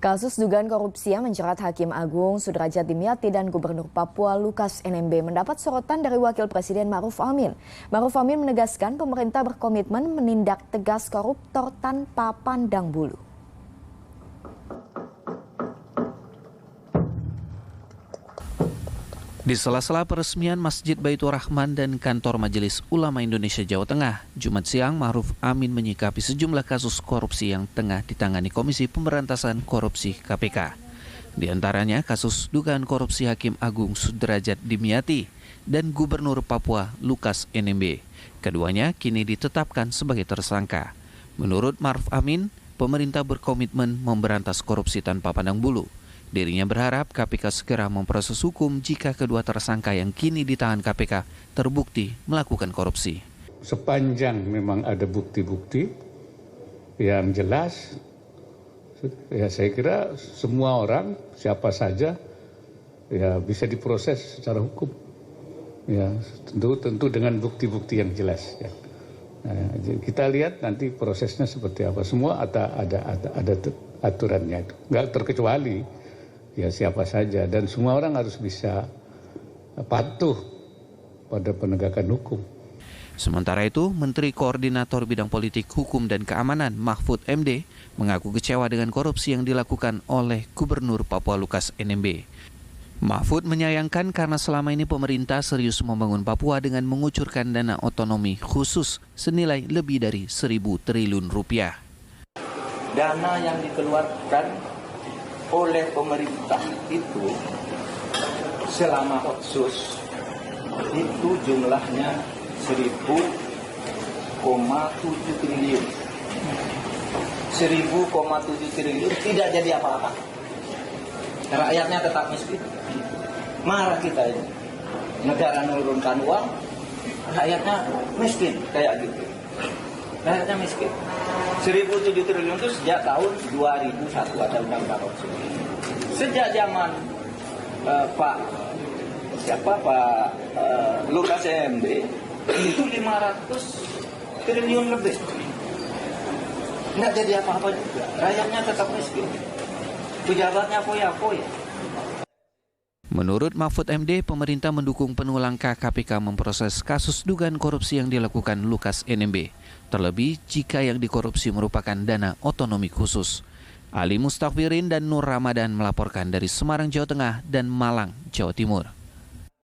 Kasus dugaan korupsi yang menjerat Hakim Agung Sudrajat Dimyati dan Gubernur Papua Lukas NMB mendapat sorotan dari Wakil Presiden Ma'ruf Amin. Ma'ruf Amin menegaskan pemerintah berkomitmen menindak tegas koruptor tanpa pandang bulu. Di sela-sela peresmian Masjid Baitur Rahman dan Kantor Majelis Ulama Indonesia Jawa Tengah, Jumat siang Ma'ruf Amin menyikapi sejumlah kasus korupsi yang tengah ditangani Komisi Pemberantasan Korupsi KPK. Di antaranya kasus dugaan korupsi Hakim Agung Sudrajat Dimyati dan Gubernur Papua Lukas NMB. Keduanya kini ditetapkan sebagai tersangka. Menurut Ma'ruf Amin, pemerintah berkomitmen memberantas korupsi tanpa pandang bulu. Dirinya berharap KPK segera memproses hukum jika kedua tersangka yang kini ditahan KPK terbukti melakukan korupsi. Sepanjang memang ada bukti-bukti yang jelas, ya saya kira semua orang, siapa saja, ya bisa diproses secara hukum. Ya, tentu dengan bukti-bukti yang jelas. Ya. Nah, kita lihat nanti prosesnya seperti apa. Semua ada aturannya, nggak terkecuali. Ya siapa saja, dan semua orang harus bisa patuh pada penegakan hukum. Sementara itu, Menteri Koordinator Bidang Politik, Hukum, dan Keamanan Mahfud MD mengaku kecewa dengan korupsi yang dilakukan oleh Gubernur Papua Lukas NMB. Mahfud menyayangkan karena selama ini pemerintah serius membangun Papua dengan mengucurkan dana otonomi khusus senilai lebih dari 1.000 triliun rupiah. Dana yang dikeluarkan oleh pemerintah itu selama Otsus itu jumlahnya 1.000,7 triliun. 1.000,7 triliun tidak jadi apa-apa. Rakyatnya tetap miskin. Marah kita ini. Negara menurunkan uang, rakyatnya miskin kayak gitu. Rakyatnya miskin. 1.007 triliun itu sejak tahun 2001 ada undang-undang Otsus. Sejak zaman Pak Lukas NMB itu 500 triliun lebih. Nggak jadi apa-apa juga. Rakyatnya tetap miskin. Pejabatnya foya-foya. Menurut Mahfud MD, pemerintah mendukung penuh langkah KPK memproses kasus dugaan korupsi yang dilakukan Lukas NMB. Terlebih jika yang dikorupsi merupakan dana otonomi khusus. Ali Mustafirin dan Nur Ramadan melaporkan dari Semarang, Jawa Tengah dan Malang, Jawa Timur.